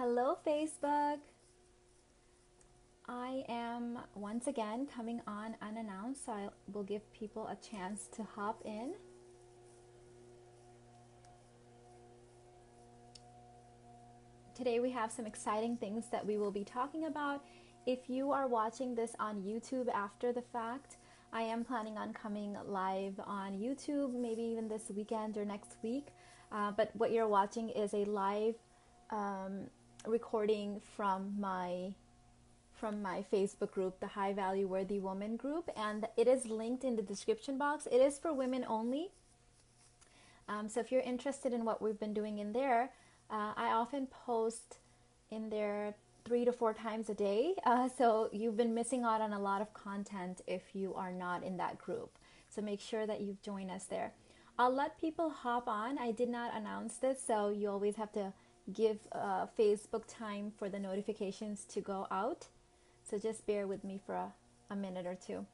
Hello, Facebook. I am once again coming on unannounced, so I will give people a chance to hop in. Today we have some exciting things that we will be talking about. If you are watching this on YouTube after the fact, I am planning on coming live on YouTube, maybe even this weekend or next week. But what you're watching is a live recording from my Facebook group, the High Value Worthy Woman group, and it is linked in the description box. It is for women only. So if you're interested in what we've been doing in there, I often post in there 3 to 4 times a day. So you've been missing out on a lot of content if you are not in that group. So make sure that you join us there. I'll let people hop on. I did not announce this, so you always have to give Facebook time for the notifications to go out. So just bear with me for a minute or two.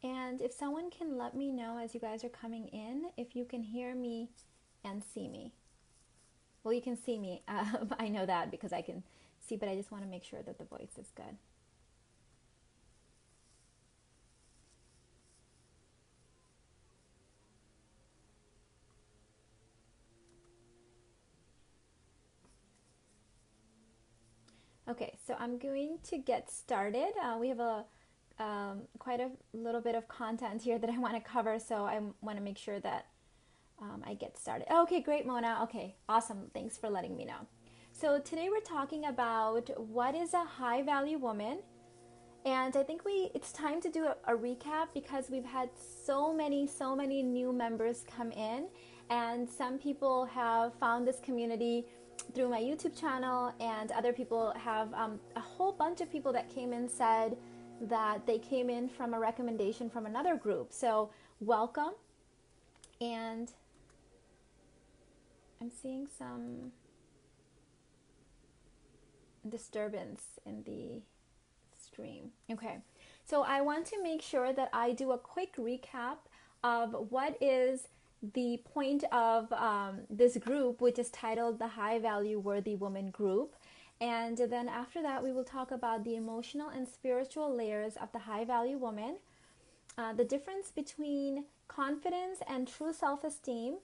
And if someone can let me know as you guys are coming in, if you can hear me and see me. Well, you can see me. I know that because I can see, but I just want to make sure that the voice is good. Okay, so I'm going to get started. We have quite a little bit of content here that I want to cover, so I want to make sure that I get started. Okay, great, Mona. Okay, awesome. Thanks for letting me know. So today we're talking about what is a high value woman. And I think it's time to do a recap because we've had so many new members come in, and some people have found this community through my YouTube channel, and other people have a whole bunch of people that came in said that they came in from a recommendation from another group. So welcome. And I'm seeing some disturbance in the stream. Okay, so I want to make sure that I do a quick recap of what is the point of this group, which is titled the High Value Worthy Woman Group. And then after that, we will talk about the emotional and spiritual layers of the high value woman, the difference between confidence and true self-esteem,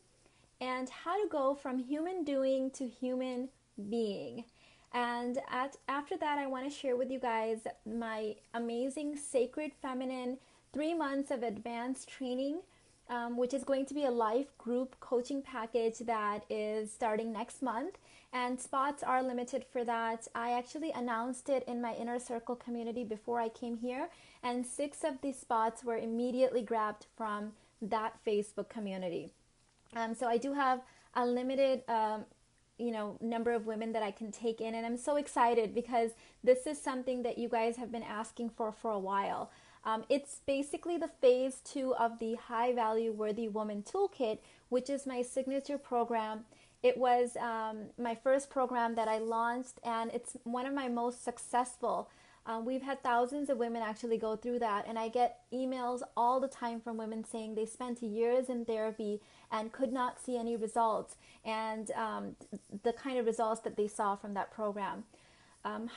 and how to go from human doing to human being. And after that, I want to share with you guys my amazing Sacred Feminine 3 months of advanced training, which is going to be a live group coaching package that is starting next month. And spots are limited for that. I actually announced it in my Inner Circle community before I came here, and 6 of these spots were immediately grabbed from that Facebook community. So I do have a limited number of women that I can take in, and I'm so excited because this is something that you guys have been asking for a while. It's basically the phase 2 of the High Value Worthy Woman Toolkit, which is my signature program. It was my first program that I launched, and it's one of my most successful. We've had thousands of women actually go through that, and I get emails all the time from women saying they spent years in therapy and could not see any results, and the kind of results that they saw from that program.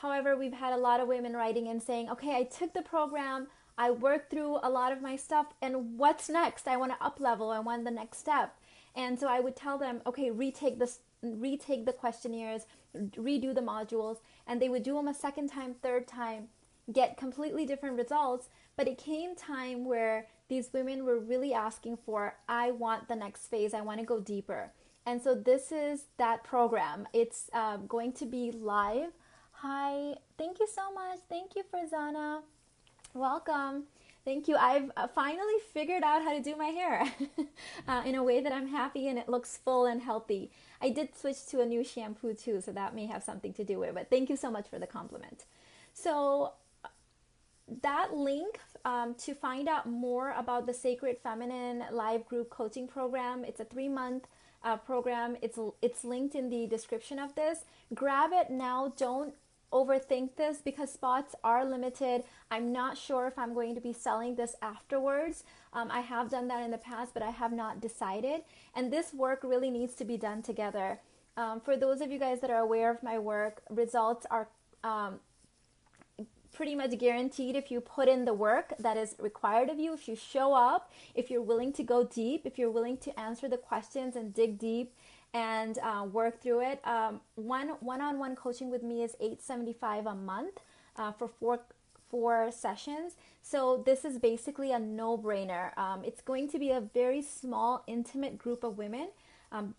However, we've had a lot of women writing in saying, okay, I took the program, I worked through a lot of my stuff, and what's next? I want to up level, I want the next step. And so I would tell them, okay, retake the questionnaires, redo the modules, and they would do them a second time, third time, get completely different results. But it came time where these women were really asking for, I want the next phase, I want to go deeper. And so this is that program. It's going to be live. Hi, thank you so much. Thank you, Farzana. Welcome. Thank you. I've finally figured out how to do my hair in a way that I'm happy and it looks full and healthy. I did switch to a new shampoo too, so that may have something to do with it. But thank you so much for the compliment. So that link to find out more about the Sacred Feminine Live Group Coaching Program, it's a 3-month program. It's linked in the description of this. Grab it now. Don't overthink this because spots are limited. I'm not sure if I'm going to be selling this afterwards. I have done that in the past, but I have not decided. And this work really needs to be done together. For those of you guys that are aware of my work, results are pretty much guaranteed if you put in the work that is required of you, if you show up, if you're willing to go deep, if you're willing to answer the questions and dig deep and work through it. One-on-one coaching with me is $875 a month for four sessions. So this is basically a no-brainer. It's going to be a very small, intimate group of women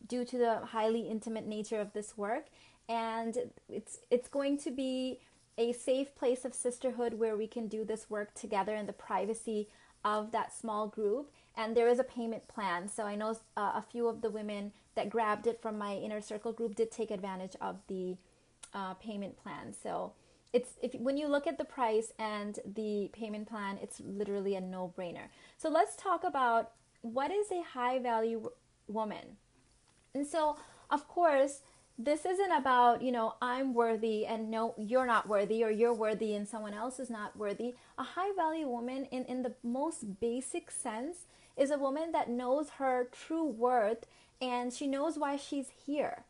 due to the highly intimate nature of this work. And it's going to be a safe place of sisterhood where we can do this work together in the privacy of that small group. And there is a payment plan. So I know a few of the women that grabbed it from my inner circle group did take advantage of the payment plan. So when you look at the price and the payment plan, it's literally a no-brainer. So let's talk about what is a high value woman. And so, of course, this isn't about, I'm worthy and no, you're not worthy, or you're worthy and someone else is not worthy. A high value woman in the most basic sense is a woman that knows her true worth and she knows why she's here.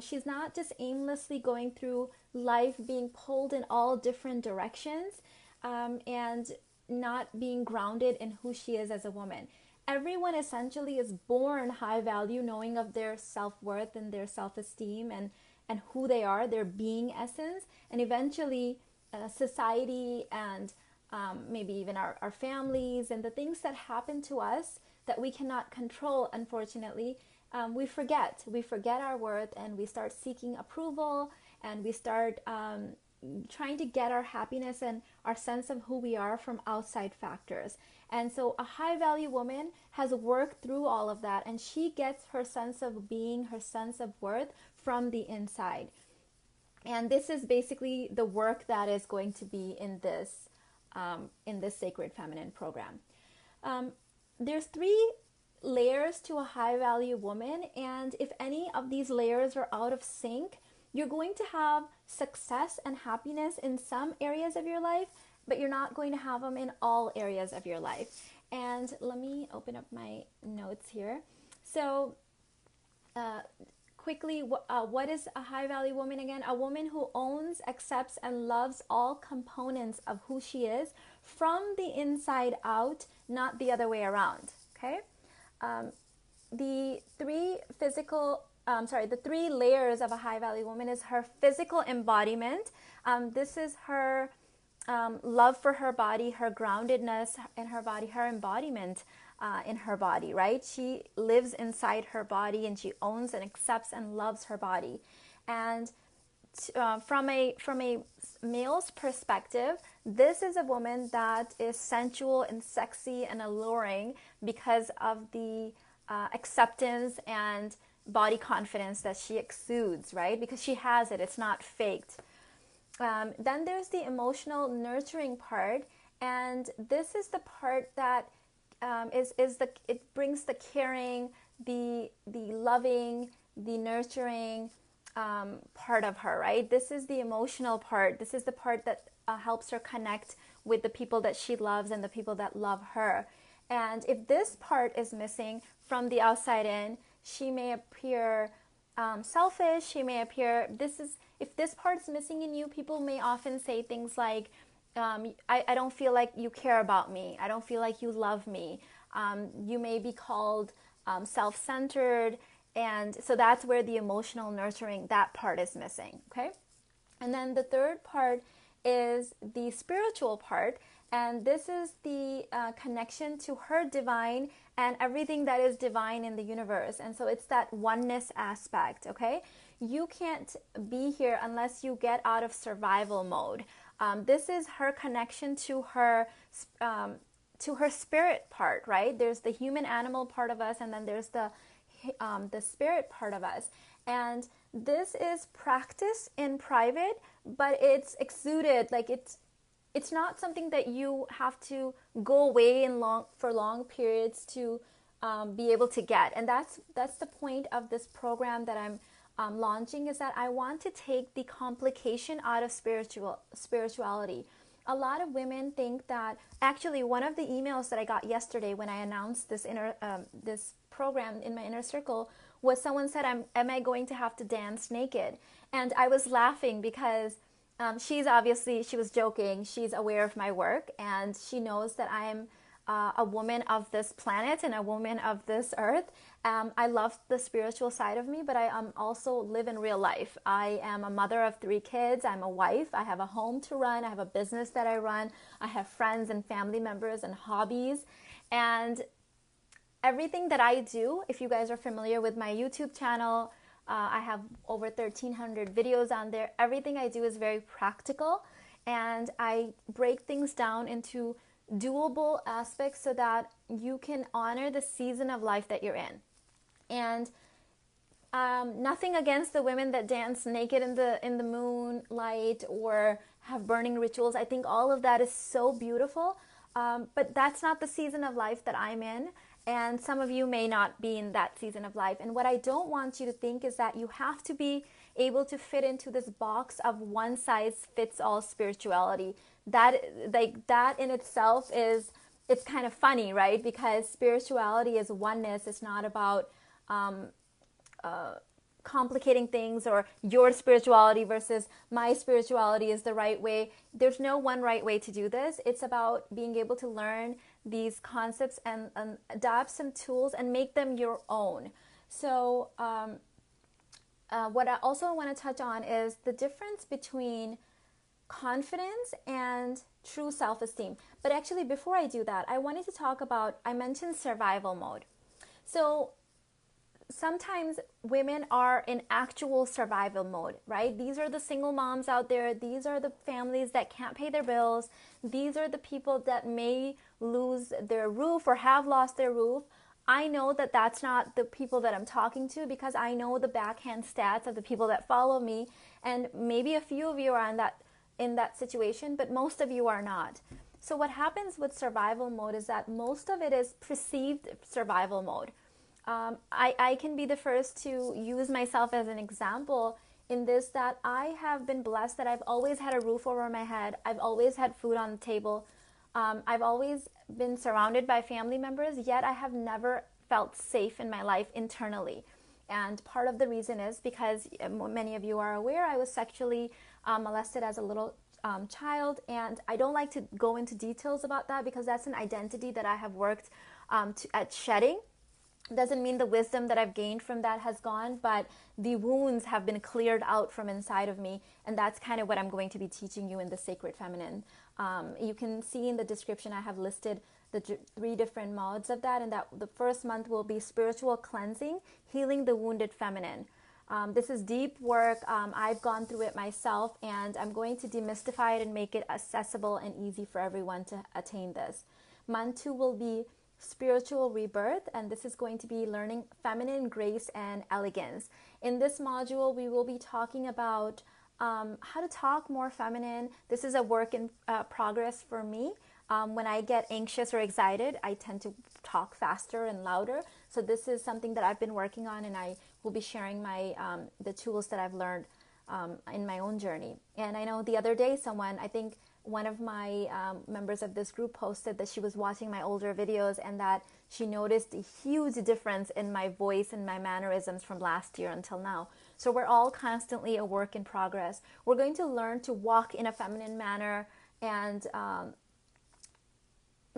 She's not just aimlessly going through life being pulled in all different directions and not being grounded in who she is as a woman. Everyone essentially is born high value, knowing of their self-worth and their self-esteem and who they are, their being essence. And eventually society and maybe even our families and the things that happen to us that we cannot control, unfortunately, we forget our worth and we start seeking approval and we start trying to get our happiness and our sense of who we are from outside factors. And so a high value woman has worked through all of that and she gets her sense of being, her sense of worth from the inside. And this is basically the work that is going to be in this Sacred Feminine program. There's 3 layers to a high value woman, and if any of these layers are out of sync, you're going to have success and happiness in some areas of your life, but you're not going to have them in all areas of your life. And let me open up my notes here. So quickly, what is a high value woman again? A woman who owns, accepts, and loves all components of who she is from the inside out, not the other way around, okay? The 3 layers of a high value woman is her physical embodiment. This is her love for her body, her groundedness in her body, her embodiment in her body, right? She lives inside her body and she owns and accepts and loves her body. And from a male's perspective, this is a woman that is sensual and sexy and alluring because of the acceptance and body confidence that she exudes, right? Because she has it, it's not faked. Then there's the emotional nurturing part, and this is the part that it brings the caring, the loving, the nurturing part of her, right? This is the emotional part. This is the part that helps her connect with the people that she loves and the people that love her. And if this part is missing from the outside in, she may appear selfish. She may appear, if this part's missing in you, people may often say things like, I don't feel like you care about me. I don't feel like you love me. You may be called self-centered. And so that's where the emotional nurturing, that part is missing, okay? And then the third part is the spiritual part. And this is the connection to her divine and everything that is divine in the universe. And so it's that oneness aspect, okay? You can't be here unless you get out of survival mode. This is her connection to her spirit part, right? There's the human animal part of us, and then there's the spirit part of us. And this is practice in private, but it's exuded, like it's not something that you have to go away in for long periods to be able to get. And that's the point of this program that I'm launching, is that I want to take the complication out of spirituality. A lot of women think that, actually, one of the emails that I got yesterday when I announced this program in my inner circle was someone said, am I going to have to dance naked? And I was laughing because she was joking. She's aware of my work, and she knows that I am a woman of this planet and a woman of this earth. I love the spiritual side of me, but I also live in real life. I am a mother of 3 kids. I'm a wife. I have a home to run. I have a business that I run. I have friends and family members and hobbies. And everything that I do, if you guys are familiar with my YouTube channel, I have over 1,300 videos on there. Everything I do is very practical, and I break things down into doable aspects so that you can honor the season of life that you're in. And nothing against the women that dance naked in the moonlight or have burning rituals. I think all of that is so beautiful, but that's not the season of life that I'm in. And some of you may not be in that season of life. And what I don't want you to think is that you have to be able to fit into this box of one size fits all spirituality. That in itself it's kind of funny, right? Because spirituality is oneness. It's not about complicating things, or your spirituality versus my spirituality is the right way. There's no one right way to do this. It's about being able to learn these concepts and adopt some tools and make them your own. So what I also want to touch on is the difference between confidence and true self-esteem. But actually, before I do that, I wanted to talk about, I mentioned survival mode. So sometimes women are in actual survival mode, right? These are the single moms out there. These are the families that can't pay their bills. These are the people that may lose their roof or have lost their roof. I know that that's not the people that I'm talking to, because I know the backhand stats of the people that follow me, and maybe a few of you are in that situation, but most of you are not. So what happens with survival mode is that most of it is perceived survival mode. I can be the first to use myself as an example in this, that I have been blessed that I've always had a roof over my head. I've always had food on the table. I've always been surrounded by family members, yet I have never felt safe in my life internally. And part of the reason is because many of you are aware, I was sexually molested as a little child, and I don't like to go into details about that because that's an identity that I have worked at shedding. Doesn't mean the wisdom that I've gained from that has gone, but the wounds have been cleared out from inside of me, and that's kind of what I'm going to be teaching you in the Sacred Feminine. You can see in the description I have listed the 3 different modes of that, and that the first month will be spiritual cleansing, healing the wounded feminine. This is deep work. I've gone through it myself, and I'm going to demystify it and make it accessible and easy for everyone to attain this. Month 2 will be spiritual rebirth, and this is going to be learning feminine grace and elegance. In this module, we will be talking about how to talk more feminine. This is a work in progress for me. When I get anxious or excited, I tend to talk faster and louder. So this is something that I've been working on, and I will be sharing my the tools that I've learned in my own journey. And I know the other day I think one of my members of this group posted that she was watching my older videos and that she noticed a huge difference in my voice and my mannerisms from last year until now. So we're all constantly a work in progress. We're going to learn to walk in a feminine manner and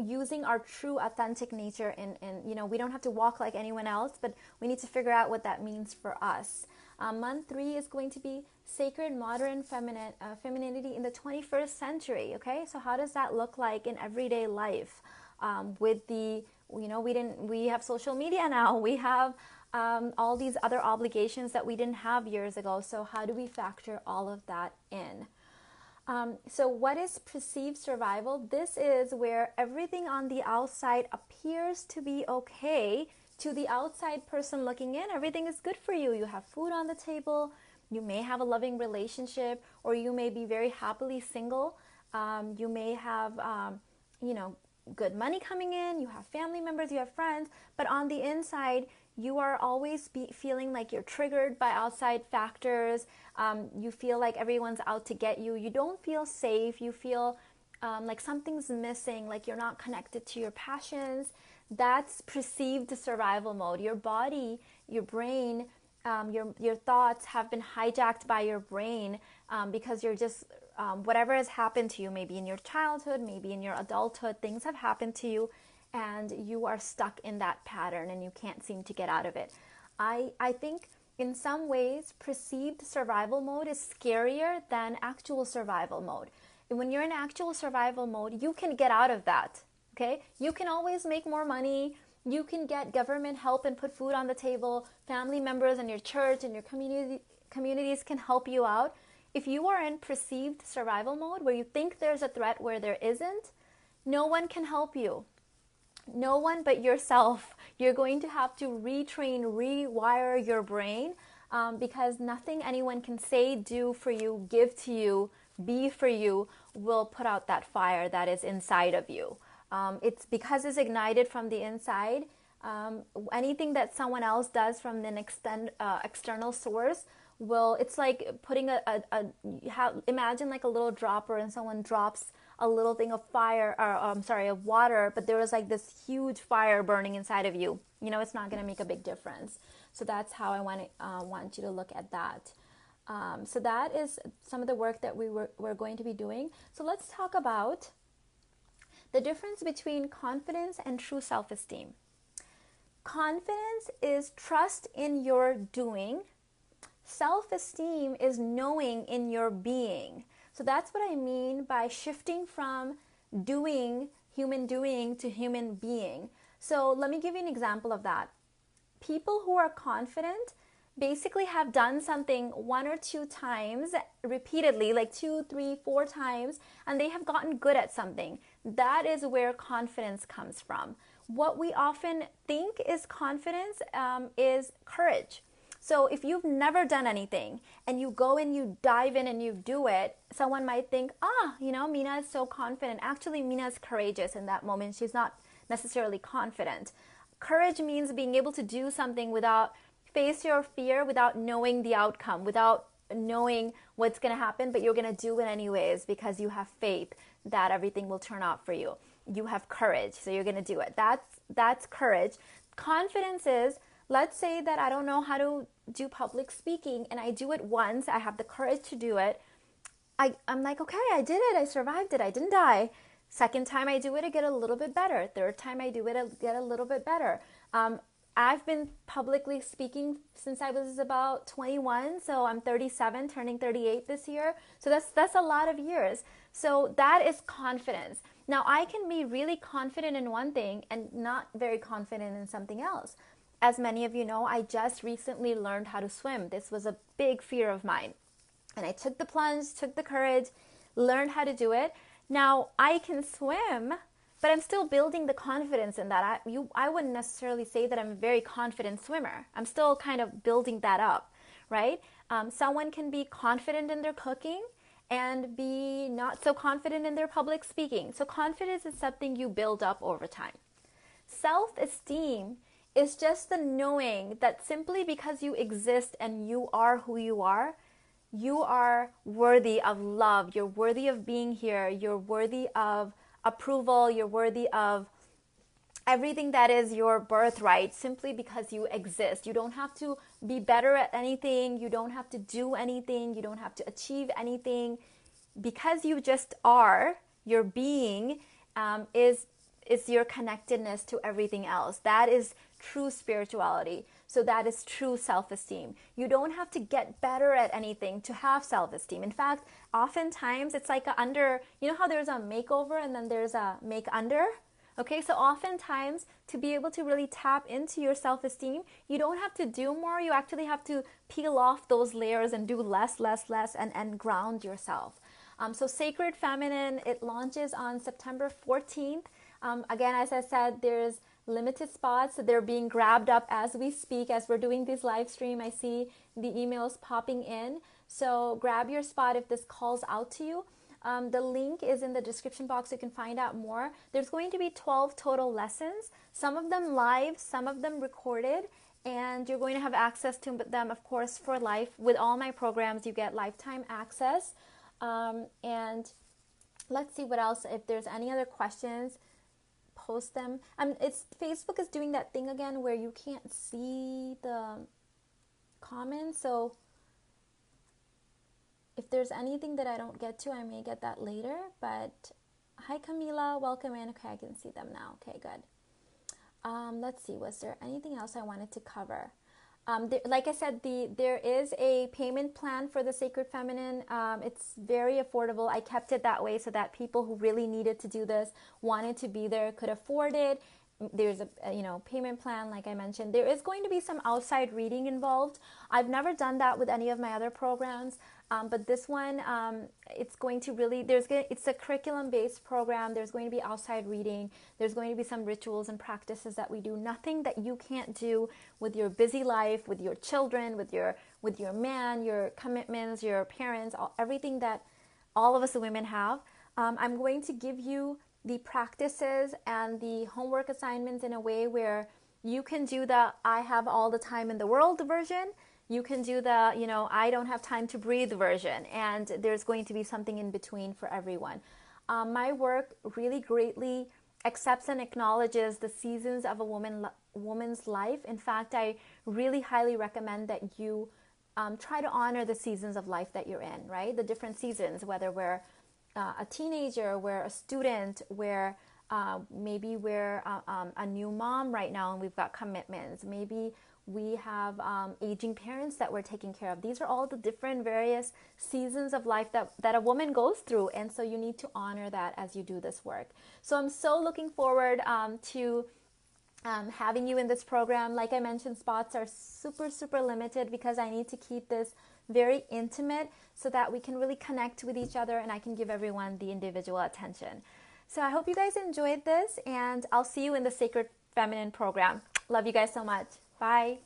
using our true authentic nature, and we don't have to walk like anyone else, but we need to figure out what that means for us. Month 3 is going to be sacred modern femininity in the 21st century. Okay, so how does that look like in everyday life? With the we have social media now. We have all these other obligations that we didn't have years ago. So how do we factor all of that in? So what is perceived survival? This is where everything on the outside appears to be okay. To the outside person looking in, everything is good for you. You have food on the table. You may have a loving relationship, or you may be very happily single. You may have, good money coming in, you have family members, you have friends, but on the inside, you are always feeling like you're triggered by outside factors. You feel like everyone's out to get you. You don't feel safe. You feel like something's missing, like you're not connected to your passions. That's perceived survival mode. Your body, your brain, your thoughts have been hijacked by your brain because you're just whatever has happened to you, maybe in your childhood, maybe in your adulthood, things have happened to you and you are stuck in that pattern and you can't seem to get out of it. I think in some ways perceived survival mode is scarier than actual survival mode. And when you're in actual survival mode, you can get out of that. Okay? You can always make more money. You can get government help and put food on the table. Family members and your church and your communities can help you out. If you are in perceived survival mode where you think there's a threat where there isn't, no one can help you. No one but yourself. You're going to have to retrain, rewire your brain because nothing anyone can say, do for you, give to you, be for you will put out that fire that is inside of you. It's because it's ignited from the inside. Anything that someone else does from an external source it's like putting imagine like a little dropper and someone drops a little thing of fire, or of water, but there was like this huge fire burning inside of you. It's not going to make a big difference. So that's how I want you to look at that. So that is some of the work that we're going to be doing. So let's talk about the difference between confidence and true self-esteem. Confidence is trust in your doing. Self-esteem is knowing in your being. So that's what I mean by shifting from human doing to human being. So let me give you an example of that. People who are confident basically have done something 1 or 2 times repeatedly, like 2, 3, 4 times, and they have gotten good at something. That is where confidence comes from. What we often think is confidence is courage. So if you've never done anything and you go and you dive in and you do it, someone might think, Mina is so confident. Actually, Mina is courageous in that moment. She's not necessarily confident. Courage means being able to do something without face your fear, without knowing the outcome, without knowing what's going to happen, but you're going to do it anyways because you have faith that everything will turn out for you. You have courage, so you're going to do it. That's courage. Confidence is, let's say that I don't know how to do public speaking and I do it once, I have the courage to do it. I'm like, okay, I did it, I survived it, I didn't die. Second time I do it, I get a little bit better. Third time I do it, I get a little bit better. I've been publicly speaking since I was about 21, so I'm 37, turning 38 this year. So that's a lot of years. So that is confidence. Now I can be really confident in one thing and not very confident in something else. As many of you know, I just recently learned how to swim. This was a big fear of mine. And I took the plunge, took the courage, learned how to do it. Now I can swim, but I'm still building the confidence in that. I wouldn't necessarily say that I'm a very confident swimmer. I'm still kind of building that up, right? Someone can be confident in their cooking and be not so confident in their public speaking. So confidence is something you build up over time. Self-esteem is just the knowing that simply because you exist and you are who you are worthy of love. You're worthy of being here. You're worthy of approval. You're worthy of everything that is your birthright simply because you exist. You don't have to be better at anything. You don't have to do anything. You don't have to achieve anything. Because you just are, your being is your connectedness to everything else. That is true spirituality. So that is true self-esteem. You don't have to get better at anything to have self-esteem. In fact, oftentimes it's like you know how there's a makeover and then there's a make under? Okay, so oftentimes to be able to really tap into your self-esteem, you don't have to do more. You actually have to peel off those layers and do less, and ground yourself. So Sacred Feminine, it launches on September 14th. Again, as I said, there's limited spots. They're being grabbed up as we speak. As we're doing this live stream, I see the emails popping in. So grab your spot if this calls out to you. The link is in the description box. You can find out more. There's going to be 12 total lessons, some of them live, some of them recorded, and you're going to have access to them, of course, for life. With all my programs, you get lifetime access. And let's see what else. If there's any other questions, post them. It's Facebook is doing that thing again where you can't see the comments. So if there's anything that I don't get to, I may get that later. But hi, Camila. Welcome in. Okay, I can see them now. Okay, good. Let's see. Was there anything else I wanted to cover? Like I said, there is a payment plan for the Sacred Feminine. It's very affordable. I kept it that way so that people who really needed to do this, wanted to be there, could afford it. There's a payment plan, like I mentioned. There is going to be some outside reading involved. I've never done that with any of my other programs, but this one, it's going to really, it's a curriculum-based program. There's going to be outside reading. There's going to be some rituals and practices that we do. Nothing that you can't do with your busy life, with your children, with your man, your commitments, your parents, everything that all of us women have. I'm going to give you the practices and the homework assignments in a way where you can do the I have all the time in the world version. You can do the, I don't have time to breathe version. And there's going to be something in between for everyone. My work really greatly accepts and acknowledges the seasons of a woman's life. In fact, I really highly recommend that you try to honor the seasons of life that you're in, right? The different seasons, whether we're a teenager, we're a student, maybe we're a new mom right now and we've got commitments. Maybe we have aging parents that we're taking care of. These are all the different various seasons of life that a woman goes through. And so you need to honor that as you do this work. So I'm so looking forward to having you in this program. Like I mentioned, spots are super, super limited because I need to keep this very intimate so that we can really connect with each other and I can give everyone the individual attention. So I hope you guys enjoyed this, and I'll see you in the Sacred Feminine program. Love you guys so much. Bye.